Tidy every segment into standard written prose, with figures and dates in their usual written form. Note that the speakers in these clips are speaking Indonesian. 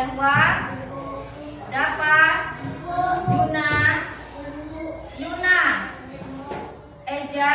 Dahwa, Dapa, Juna, Yuna, Eja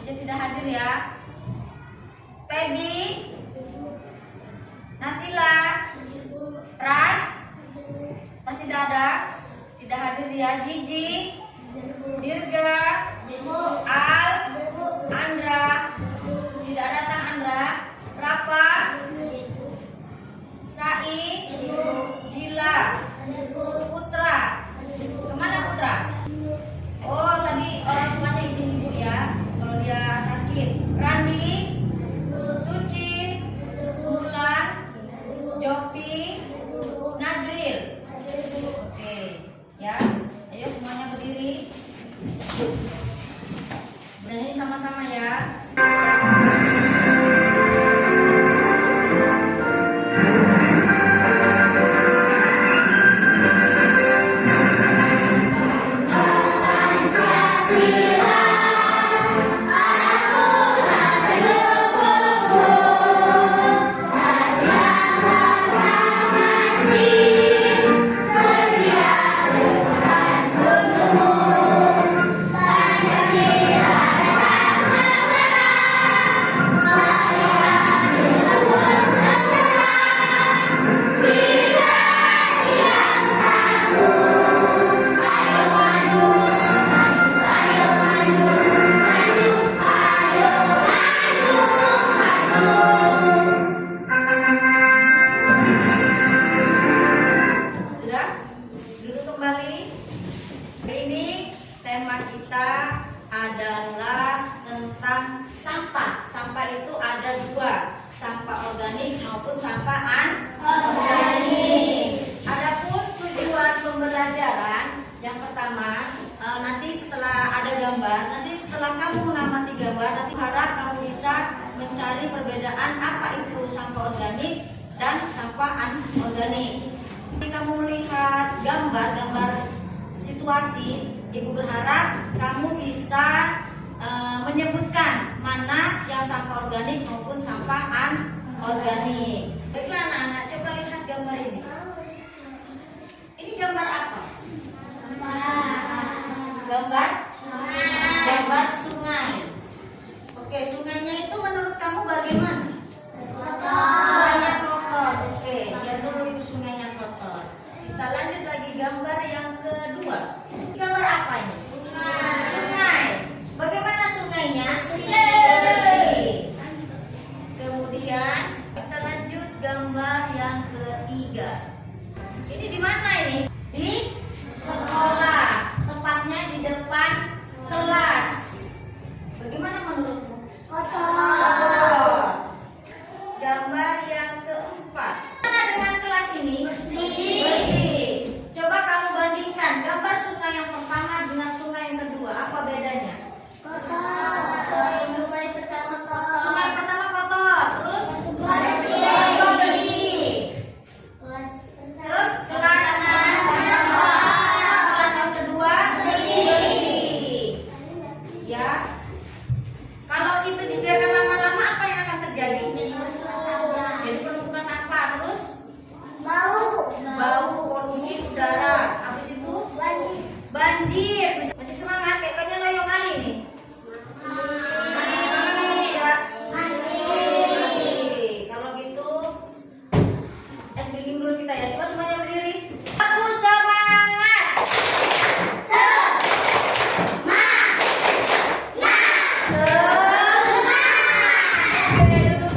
tidak hadir ya. Peggy, Nasila, Pras tidak ada, tidak hadir ya. Gigi, Dirga, Al, Andra, tidak datang Andra. Rapa, Sai, Jila, Putra, kemana Putra? Oh tadi orang tuanya izin ibu ya, kalau dia sakit. Randi, Suci, Mulan, Jopi, Najril. Oke ya, ayo semuanya berdiri. Bernyanyi sama-sama ya. Adalah tentang sampah. Sampah itu ada dua, sampah organik maupun sampah anorganik. Adapun tujuan pembelajaran yang pertama, nanti setelah ada gambar, nanti setelah kamu mengamati gambar, nanti harap kamu bisa mencari perbedaan apa itu sampah organik dan sampah anorganik. Nanti kamu melihat gambar situasi, ibu berharap kamu bisa menyebutkan mana yang sampah organik maupun sampah anorganik. Baiklah anak-anak, coba lihat gambar ini. Ini gambar apa? Gambar sungai. Oke, sungainya itu menurut kamu bagaimana? Sungainya kotor. Oke, lihat dulu itu sungainya kotor. Kita lanjut lagi gambar yang kedua. Gambar apa ini? Sungai. Bagaimana sungainya? Bersih. Kemudian kita lanjut gambar yang ketiga. Ini di mana ini? Di sekolah. Tepatnya di depan kelas. Bagaimana menurutmu? Kotor. Gambar yang keempat. Mana dengan kelas ini? Bersih. Coba kamu bandingkan gambar sungai yang pertama dengan sungai yang kedua. Apa bedanya? Sungai pertama kotor. Terus bersih. Terus kelas yang kedua bersih. Ya. Kalau itu dibiarkan lama-lama apa yang akan terjadi? Jadi penumpukan sampah. Terus bau, polusi udara. Habis itu banjir. Masih semangat? Kayaknya loyo kali ini. Masih semangat apa tidak? Masih. Kalau gitu es breaking dulu kita ya. Coba semuanya berdiri. Aku semangat. Semangat. Oke, duduk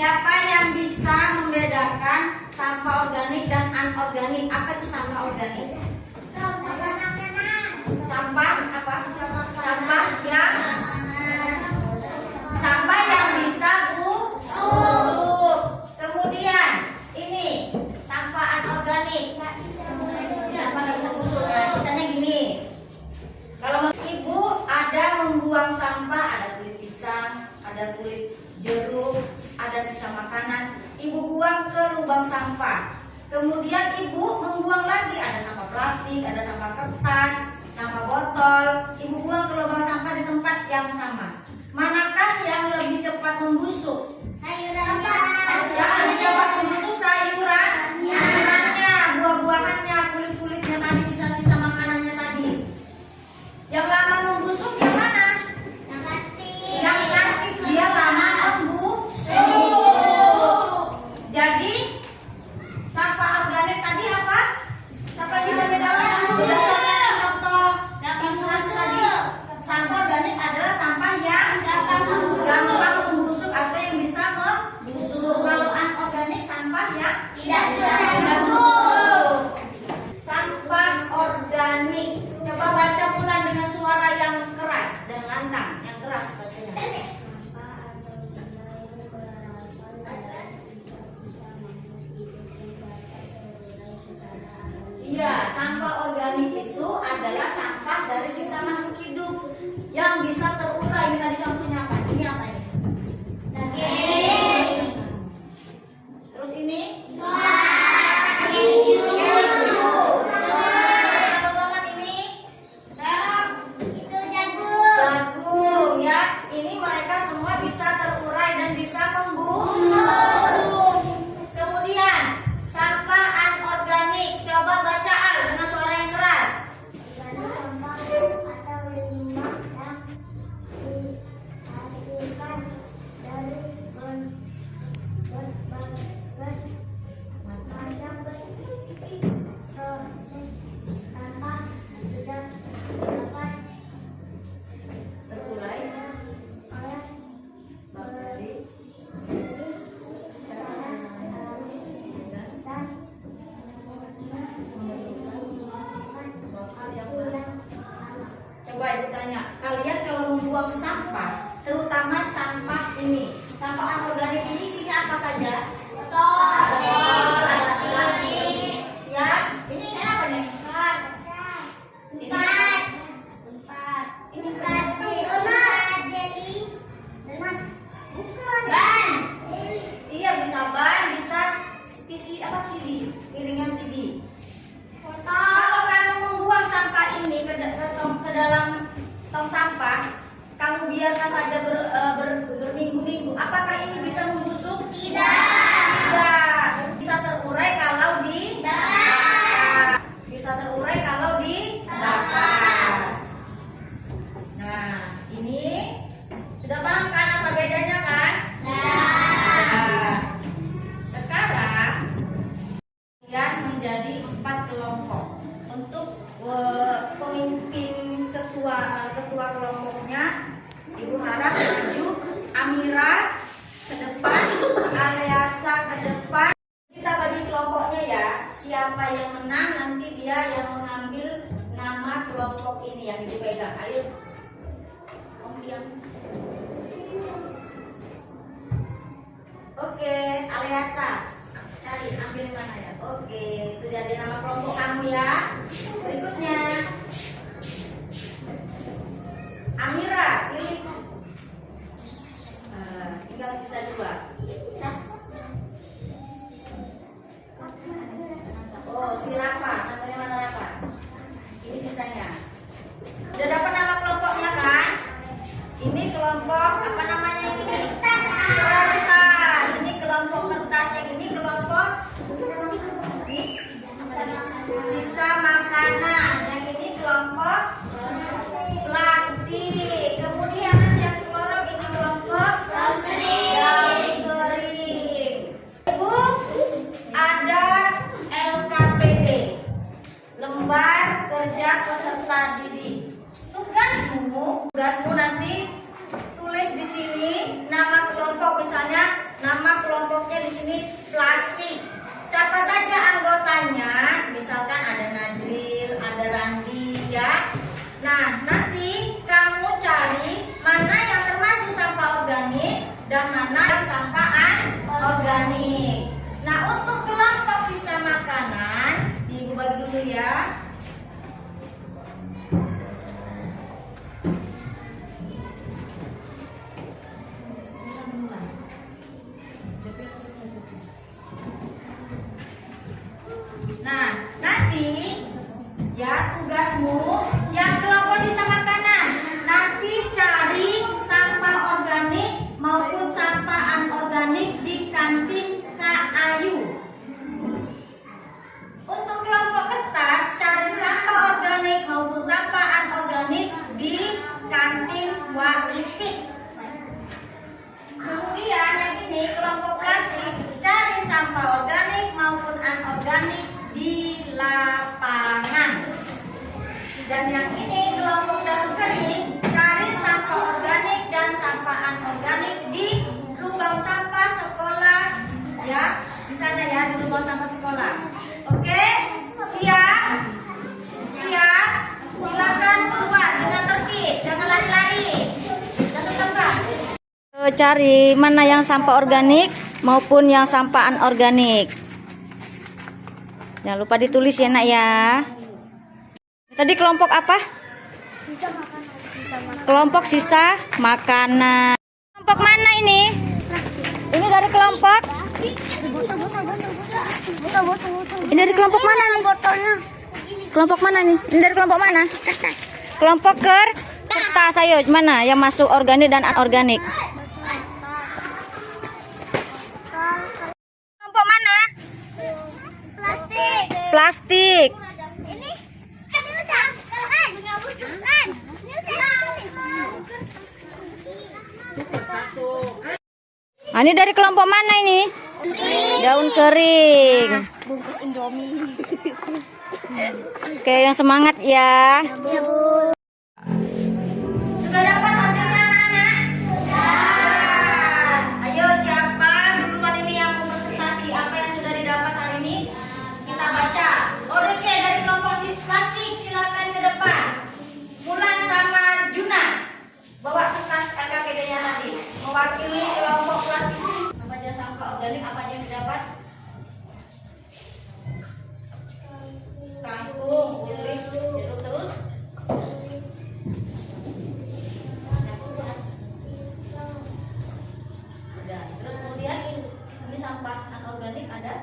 Siapa yang bisa membedakan sampah organik dan anorganik? Apa itu sampah organik? Sampah apa? Sampah yang bisa busuk. Kemudian ini sampah anorganik. Apa nggak bisa busuk? Nah, misalnya gini. Kalau ibu ada membuang sampah, ada kulit pisang, ada kulit jeruk, ada sisa makanan, ibu buang ke lubang sampah. Kemudian ibu membuang lagi, ada sampah plastik, ada sampah kertas, sampah botol, ibu buang ke lubang sampah di tempat yang sama. Manakah yang lebih cepat membusuk? Sayurannya. Yang lebih cepat membusuk sayurannya, buah-buahannya, kulit-kulitnya tadi, sisa-sisa makanannya tadi. Yang lama membusuk yang mana? Yang plastik dia lama membusuk. Jadi sampah organik tadi apa? Siapa yang bisa bedakan? Berdasarkan contoh ilustrasi tadi, sampah organik adalah sampah yang gampang membusuk atau yang bisa membusuk. Kalau anorganik sampah yang tidak membusuk. Sampah organik. Coba baca pula dengan suara yang keras dan lantang, yang keras bacanya. Iya, sampah organik itu adalah sampah dari sisa makhluk hidup yang bisa terurai. Ini tadi contohnya apa? Ini apa ini? Daging. Terus ini? Jagung ya. Ini mereka semua bisa terurai dan bisa membusuk. Kemudian sampah anorganik. Coba baca Al dengan suara yang keras. Terurai. Bakteri. Coba ibu tanya, kalian kalau membuang sampah, terutama sampah ini, sampah anorganik ini isinya apa saja? Botol, ada plastik, ya. Ini apa nih? Ban. Iya, bisa ban, bisa CD, piringan CD. Kalau kamu membuang sampah ini ke dalam tong sampah, kamu biarkan saja berminggu-minggu, apakah ini bisa membusuk? Tidak. Bisa terurai kalau dibakar. Nah, ini sudah paham kan apa bedanya kan? Nah, sekarang kalian menjadi 4 kelompok. Untuk pemimpin ketua kelompoknya, ibu harap maju. Amira ke depan, Alyasa ke depan. Kita bagi kelompoknya ya. Siapa yang menang nanti dia yang mengambil nama kelompok ini yang dipegang. Ayo, Om diam. Oke, Alyasa, cari ambil mana ya? Oke, itu jadi nama kelompok kamu ya. Berikutnya Amira, pilih. Tinggal sisa 2. Oh, si Rafa, namanya mana Rafa? Ini sisanya. Udah dapat nama kelompoknya kan? Ini kelompok apa namanya ini? Kertas. Ini kelompok kertas, yang ini kelompok sisa makanan, yang ini kelompok plastik. Kemudian yang kelompok ini kelompok daun kering. Ibu ada LKPD, lembar kerja peserta didik. Tugasmu nanti tulis di sini nama kelompok, misalnya Nama kelompoknya di sini plastik. Siapa saja anggotanya? Misalkan ada Nadril, ada Randi ya. Nah, nanti kamu cari mana yang termasuk sampah organik dan mana yang sampah anorganik. Nah, untuk kelompok sisa makanan, Ibu bagi dulu ya. Nah, nanti ya tugasmu yang kelompok sisa makanan nanti cari sampah organik maupun sampah anorganik di kantin Kak Ayu. Untuk kelompok kertas cari sampah organik maupun sampah anorganik di kantin Wak Lipit. Kemudian yang ini kelompok plastik cari sampah organik maupun anorganik di lapangan. Dan yang ini kelompok daun kering cari sampah organik dan sampah anorganik di lubang sampah sekolah ya, di sana ya, di lubang sampah sekolah. Oke, siap? Siap? Silakan keluar dengan tertib, jangan lari-lari. Jangan tebak. Cari mana yang sampah organik maupun yang sampah anorganik. Jangan lupa ditulis ya nak ya. Tadi kelompok apa? Kelompok sisa makanan. Kelompok mana ini? Ini dari kelompok? Ini dari kelompok mana nih? Kelompok mana nih? Ini dari kelompok mana? Kelompok kertas. Ayo, mana yang masuk organik dan anorganik? Kelompok mana? Plastik. Ini dari kelompok mana ini? Daun kering. Bungkus Indomie. Oke, yang semangat ya. Iya, Bu. Sudah dapat hasilnya anak-anak? Sudah. Ayo siapa duluan ini yang mau presentasi apa yang sudah didapat hari ini? Kita baca. Oke, dari kelompok plastik silakan ke depan. Mulan sama Juna bawa kertas LKPD-nya nanti mewakili kelompok plastik. Apa aja sampah organik, apa aja yang didapat? Kangkung, kulit, jeruk, terus udah. Terus kemudian ini sampah anorganik ada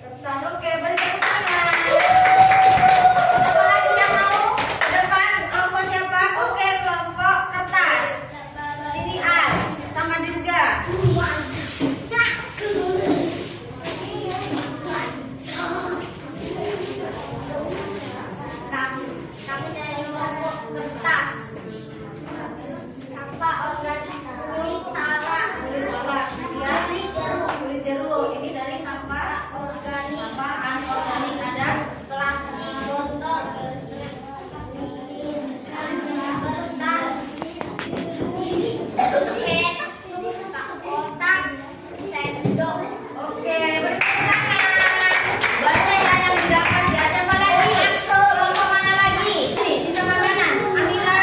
kertas. Oke, beri tepuk tangan. Siapa lagi yang mau ke depan? Kelompok siapa? Oke, kelompok kertas. Sini Al sama Dirga. Kami dari kelompok kertas. Sampah organik kulit salak. Kulit salak. Kemudian Kulit jeruk. kulit jeruk. Ini dari sampah Organik. sampah anorganik ada Plastik botol. Kertas. Pet. Kotak. Sendok. Oke, beri tepuk tangan. Baca ya yang didapat ya. Siapa lagi? Kelompok mana lagi? Ini sisa makanan. Amira,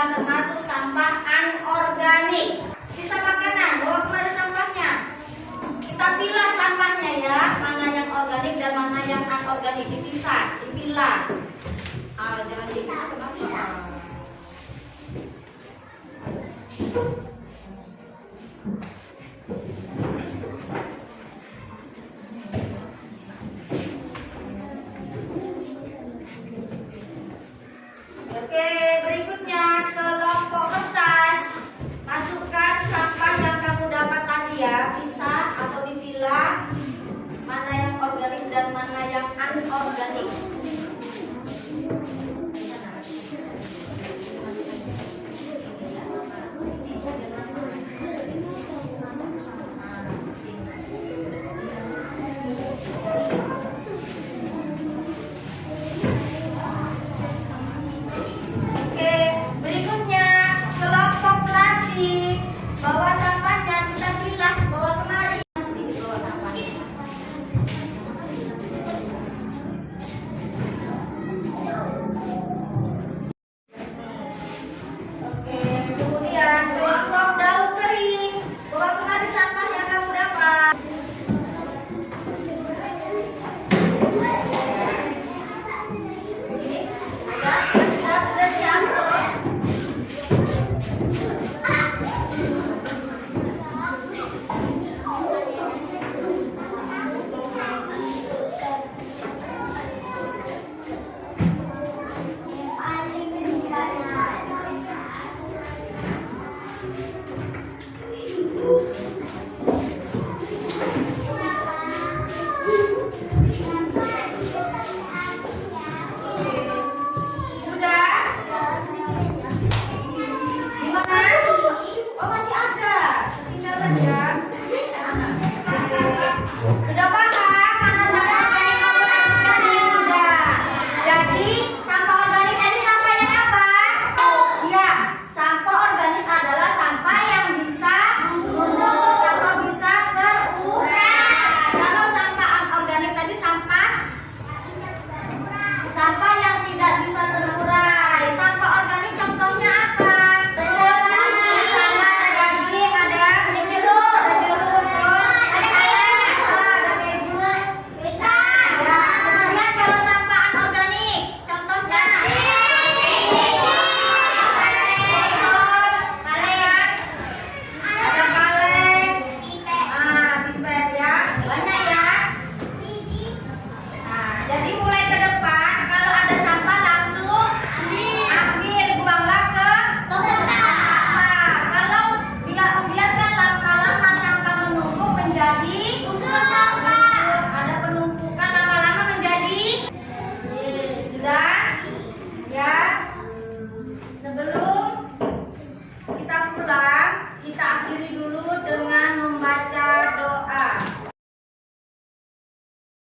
bukan termasuk sampah anorganik. Sisa makanan, bawa kemari sampahnya. Kita pilah sampahnya ya, mana yang organik dan mana yang anorganik, dipisah, dipilah. Jangan dipisah, kenapa? Oke, berikutnya kelompok kertas. Masukkan sampah yang kamu dapat tadi ya, pisah